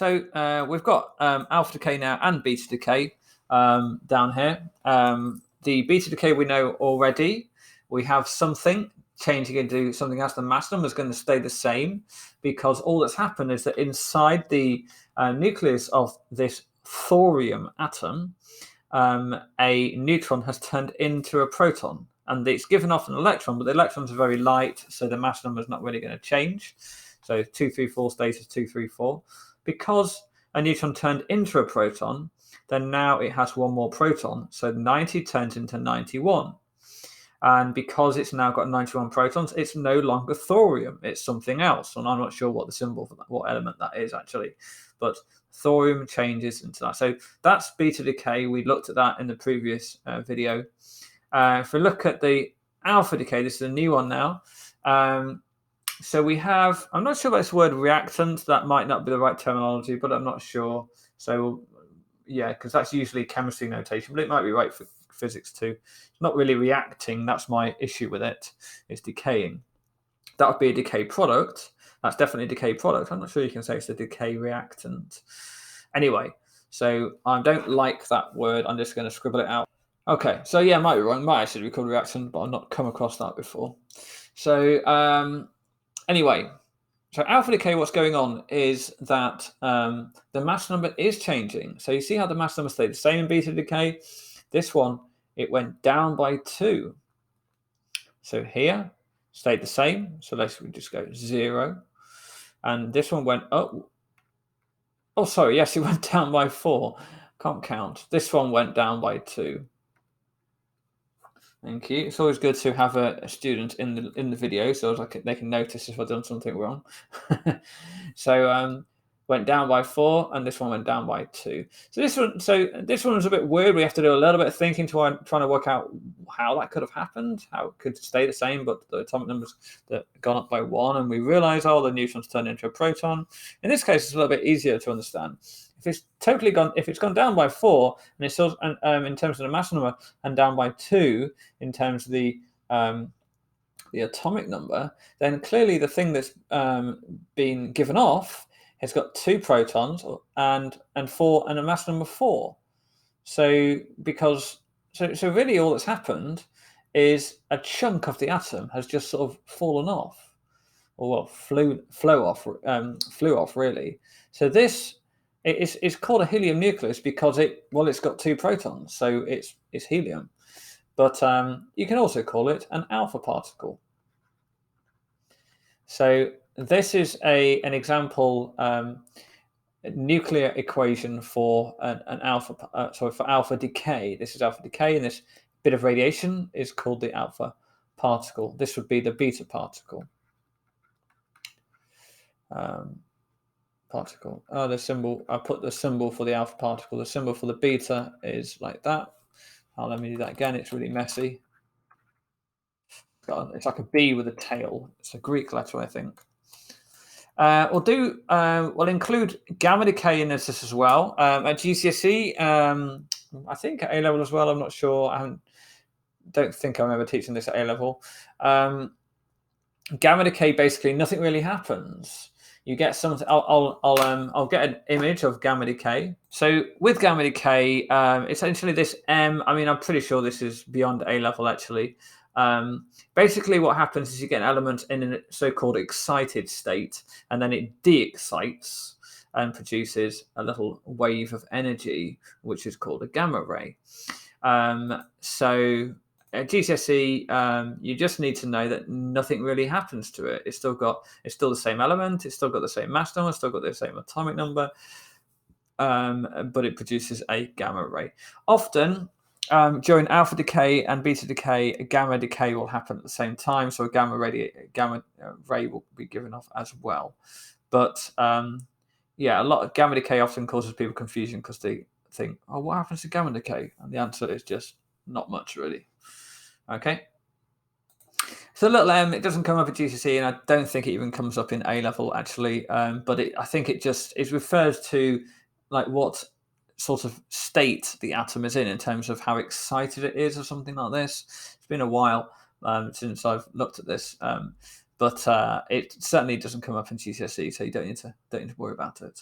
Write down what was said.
We've got alpha decay now and beta decay down here. The beta decay we know already. We have something changing into something else. The mass number is going to stay the same because all that's happened is that inside the nucleus of this thorium atom, a neutron has turned into a proton. And it's given off an electron, but the electrons are very light, so the mass number is not really going to change. So 234 stays as 234. Because a neutron turned into a proton, then now it has one more proton. So 90 turns into 91. And because it's now got 91 protons, it's no longer thorium. It's something else. And I'm not sure what the symbol for that, what element that is actually. But thorium changes into that. So that's beta decay. We looked at that in the previous video. If we look at the alpha decay, this is a new one now. So we have, I'm not sure about this word reactant. That might not be the right terminology, but I'm not sure. So yeah, because that's usually chemistry notation, but it might be right for physics too. It's not really reacting. That's my issue with it. It's decaying. That would be a decay product. That's definitely a decay product. I'm not sure you can say it's a decay reactant. Anyway, so I don't like that word. I'm just going to scribble it out. Okay, so yeah, I might be wrong. Might actually be called reactant, but I've not come across that before. So anyway, so alpha decay, what's going on is that the mass number is changing. So you see how the mass number stayed the same in beta decay? This one, it went down by 2. So here, stayed the same. So let's just go 0. And this one went up. Oh, sorry, yes, it went down by 4. Can't count. This one went down by 2. Thank you. It's always good to have a student in the video so they can notice if I've done something wrong. So went down by 4, and this one went down by 2. So this one was a bit weird. We have to do a little bit of thinking trying to work out how that could have happened, how it could stay the same, but the atomic numbers that gone up by 1, and we realize, oh, the neutron's turned into a proton. In this case, it's a little bit easier to understand. If it's gone down by 4, and it's still in terms of the mass number, and down by 2 in terms of the atomic number, then clearly the thing that's been given off has got 2 protons and a mass number 4. So really all that's happened is a chunk of the atom has just sort of fallen off, or well, flew off really. So this it's called a helium nucleus because it's got 2 protons, so it's helium. But you can also call it an alpha particle. So this is an example nuclear equation for for alpha decay. This is alpha decay, and this bit of radiation is called the alpha particle. This would be the beta particle. The symbol. I put the symbol for the alpha particle. The symbol for the beta is like that. Let me do that again. It's really messy. It's like a B with a tail. It's a Greek letter, I think. We'll include gamma decay in this as well. At GCSE, I think at A-level as well. I'm not sure. Don't think I remember teaching this at A-level. Gamma decay, basically nothing really happens. You get something. I'll get an image of gamma decay. So with gamma decay, essentially this M. I mean, I'm pretty sure this is beyond A-level actually. Basically, what happens is you get an element in a so-called excited state, and then it de-excites and produces a little wave of energy, which is called a gamma ray. So at GCSE, you just need to know that nothing really happens to it. It's still the same element. It's still got the same mass number. It's still got the same atomic number. But it produces a gamma ray. Often, during alpha decay and beta decay, a gamma decay will happen at the same time. So a gamma ray will be given off as well. But a lot of gamma decay often causes people confusion because they think, oh, what happens to gamma decay? And the answer is just not much really. Okay. So little m, it doesn't come up at GCSE, and I don't think it even comes up in A-level actually. But I think it refers to like what sort of state the atom is in terms of how excited it is or something like this. It's been a while since I've looked at this, but it certainly doesn't come up in GCSE, so you don't need to worry about it.